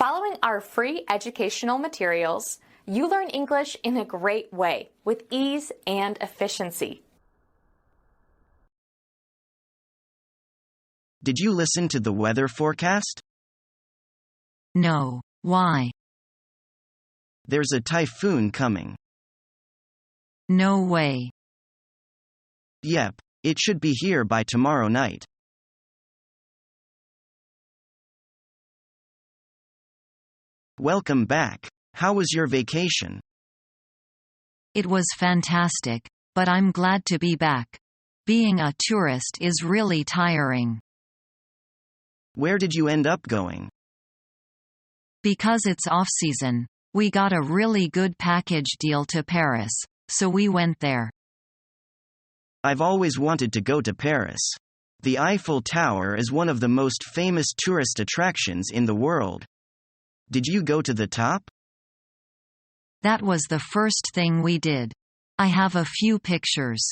Following our free educational materials, you learn English in a great way with ease and efficiency. Did you listen to the weather forecast? No, why? There's a typhoon coming. No way. Yep, it should be here by tomorrow night. Welcome back. How was your vacation? It was fantastic, but I'm glad to be back. Being a tourist is really tiring. Where did you end up going? Because it's off-season, we got a really good package deal to Paris, so we went there. I've always wanted to go to Paris. The Eiffel Tower is one of the most famous tourist attractions in the world. Did you go to the top? That was the first thing we did. I have a few pictures.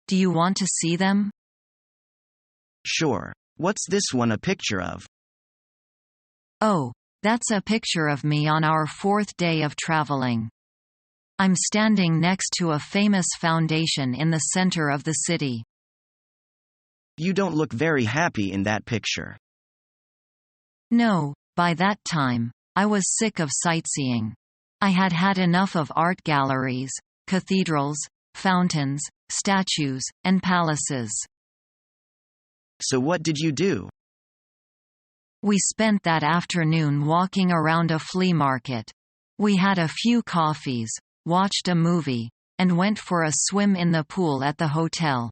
Do you want to see them? Sure. What's this one a picture of? Oh, that's a picture of me on our fourth day of traveling. I'm standing next to a famous fountain in the center of the city. You don't look very happy in that picture. No, by that time, I was sick of sightseeing. I had had enough of art galleries, cathedrals, fountains, statues, and palaces. So what did you do? We spent that afternoon walking around a flea market. We had a few coffees, watched a movie, and went for a swim in the pool at the hotel.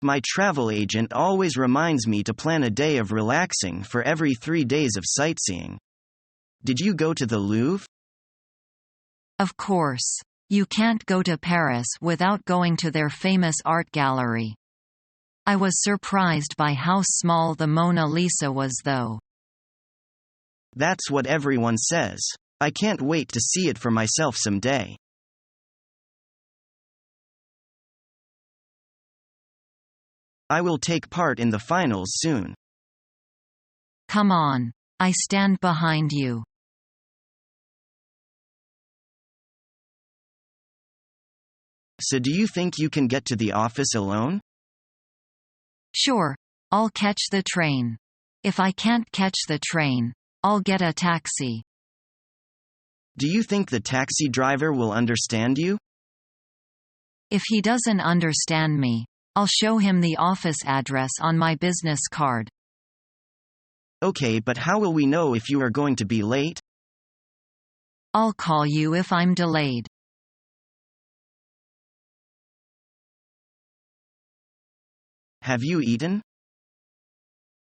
My travel agent always reminds me to plan a day of relaxing for every 3 days of sightseeing. Did you go to the Louvre? Of course. You can't go to Paris without going to their famous art gallery. I was surprised by how small the Mona Lisa was, though. That's what everyone says. I can't wait to see it for myself someday. I will take part in the finals soon. Come on. I stand behind you. So do you think you can get to the office alone? Sure, I'll catch the train. If I can't catch the train, I'll get a taxi. Do you think the taxi driver will understand you? If he doesn't understand me, I'll show him the office address on my business card. Okay, but how will we know if you are going to be late? I'll call you if I'm delayed. Have you eaten?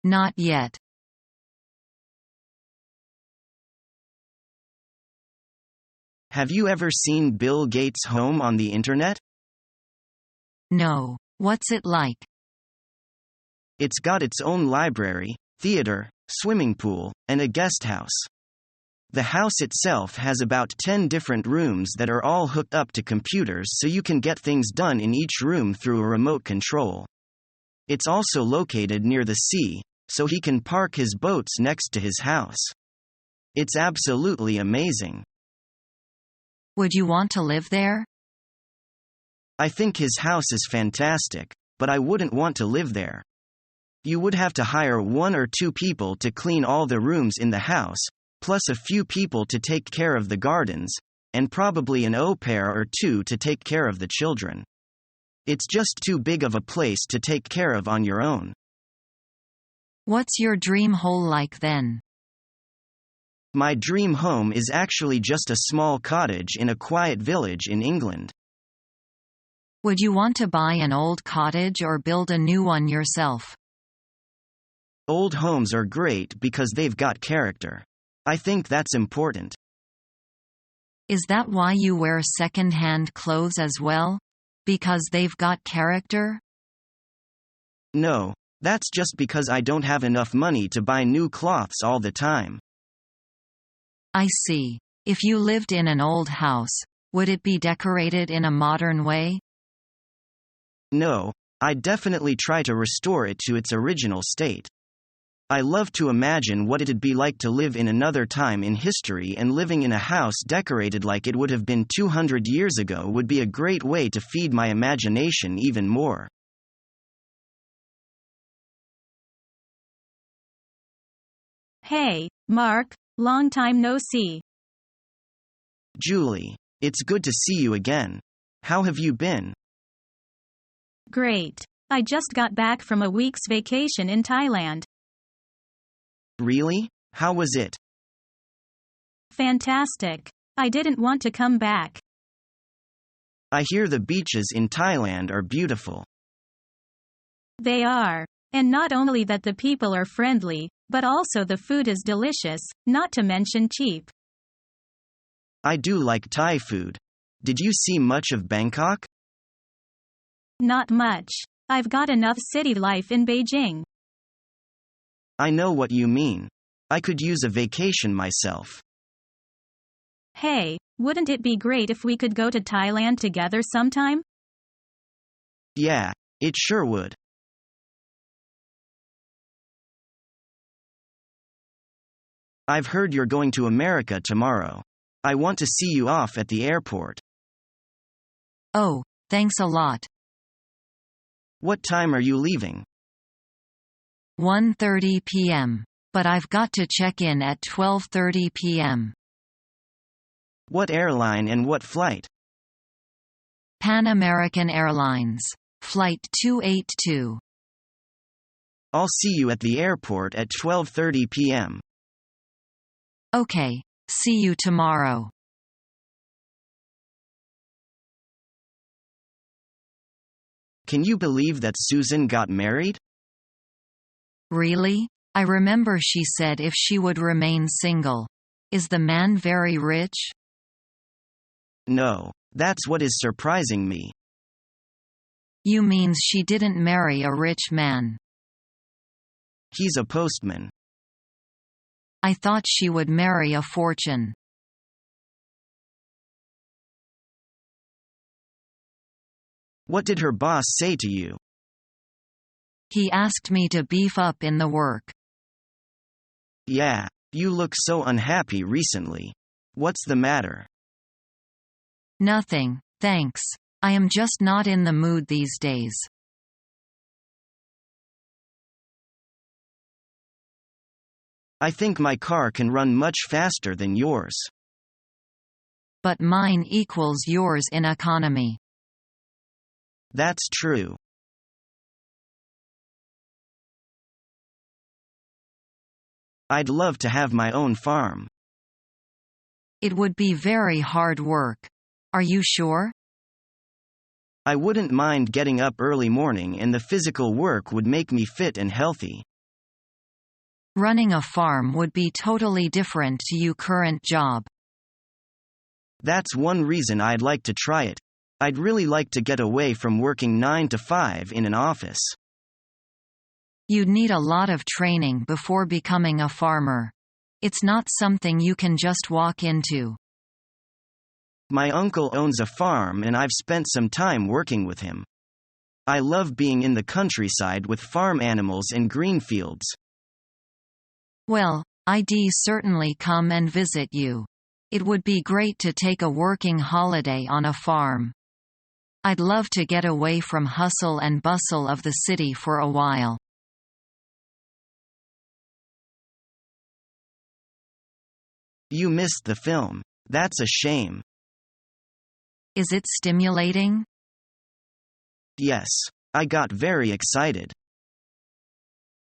Not yet. Have you ever seen Bill Gates' home on the internet? No. What's it like? It's got its own library, theater, swimming pool, and a guest house. The house itself has about 10 different rooms that are all hooked up to computers, so you can get things done in each room through a remote control. It's also located near the sea, so he can park his boats next to his house. It's absolutely amazing. Would you want to live there? I think his house is fantastic, but I wouldn't want to live there. You would have to hire 1 or 2 people to clean all the rooms in the house, plus a few people to take care of the gardens, and probably an au pair or 2 to take care of the children. It's just too big of a place to take care of on your own. What's your dream hole like then? My dream home is actually just a small cottage in a quiet village in England. Would you want to buy an old cottage or build a new one yourself? Old homes are great because they've got character. I think that's important. Is that why you wear second-hand clothes as well? Because they've got character? No, that's just because I don't have enough money to buy new cloths all the time. I see. If you lived in an old house, would it be decorated in a modern way? No, I'd definitely try to restore it to its original state. I love to imagine what it'd be like to live in another time in history, and living in a house decorated like it would have been 200 years ago would be a great way to feed my imagination even more. Hey, Mark, long time no see. Julie, it's good to see you again. How have you been? Great. I just got back from a week's vacation in Thailand. Really? How was it? Fantastic. I didn't want to come back. I hear the beaches in Thailand are beautiful. They are. And not only that, the people are friendly, but also the food is delicious, not to mention cheap. I do like Thai food. Did you see much of Bangkok? Not much. I've got enough city life in Beijing. I know what you mean. I could use a vacation myself. Hey, wouldn't it be great if we could go to Thailand together sometime? Yeah, it sure would. I've heard you're going to America tomorrow. I want to see you off at the airport. Oh, thanks a lot. What time are you leaving? 1:30 p.m. But I've got to check in at 12:30 p.m. What airline and what flight? Pan American Airlines. Flight 282. I'll see you at the airport at 12:30 p.m. Okay, see you tomorrow. Can you believe that Susan got married? Really? I remember she said if she would remain single. Is the man very rich? No, that's what is surprising me. You means she didn't marry a rich man. He's a postman. I thought she would marry a fortune. What did her boss say to you? He asked me to beef up in the work. Yeah, you look so unhappy recently. What's the matter? Nothing, thanks. I am just not in the mood these days. I think my car can run much faster than yours. But mine equals yours in economy. That's true. I'd love to have my own farm. It would be very hard work. Are you sure? I wouldn't mind getting up early morning, and the physical work would make me fit and healthy. Running a farm would be totally different to your current job. That's one reason I'd like to try it. I'd really like to get away from working 9 to 5 in an office. You'd need a lot of training before becoming a farmer. It's not something you can just walk into. My uncle owns a farm, and I've spent some time working with him. I love being in the countryside with farm animals and green fields. Well, I'd certainly come and visit you. It would be great to take a working holiday on a farm. I'd love to get away from hustle and bustle of the city for a while. You missed the film. That's a shame. Is it stimulating? Yes. I got very excited.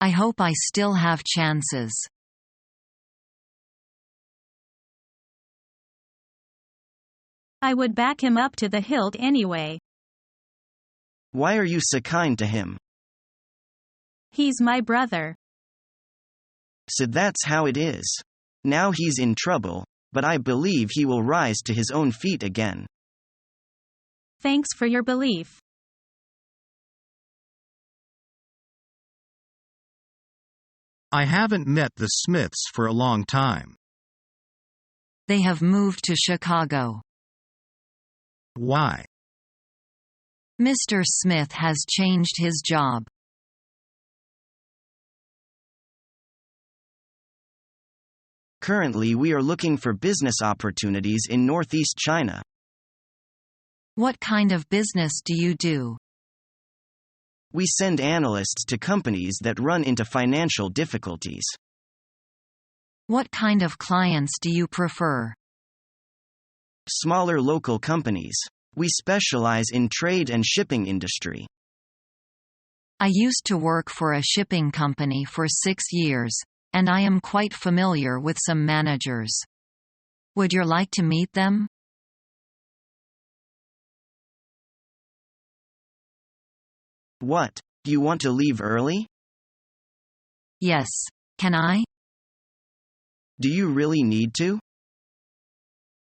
I hope I still have chances. I would back him up to the hilt anyway. Why are you so kind to him? He's my brother. So that's how it is. Now he's in trouble, but I believe he will rise to his own feet again. Thanks for your belief. I haven't met the Smiths for a long time. They have moved to Chicago. Why? Mr. Smith has changed his job. Currently, we are looking for business opportunities in Northeast China. What kind of business do you do? We send analysts to companies that run into financial difficulties. What kind of clients do you prefer? Smaller local companies. We specialize in trade and shipping industry. I used to work for a shipping company for 6 years, and I am quite familiar with some managers. Would you like to meet them? What? Do you want to leave early? Yes. Can I? Do you really need to?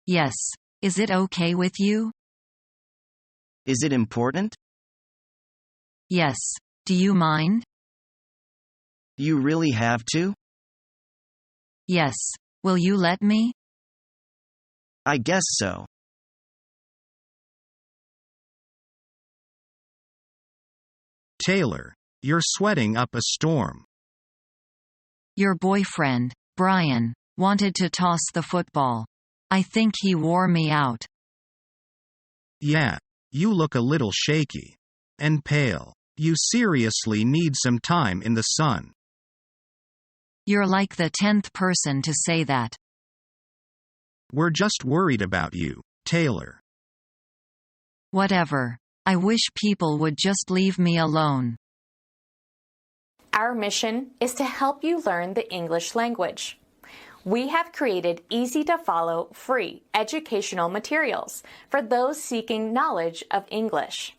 Yes. Is it okay with you? Is it important? Yes. Do you mind? You really have to? Yes. Will you let me? I guess so. Taylor, you're sweating up a storm. Your boyfriend, Brian, wanted to toss the football. I think he wore me out. Yeah, you look a little shaky. And pale. You seriously need some time in the sun. You're like the 10th person to say that. We're just worried about you, Taylor. Whatever. I wish people would just leave me alone. Our mission is to help you learn the English language. We have created easy-to-follow, free educational materials for those seeking knowledge of English.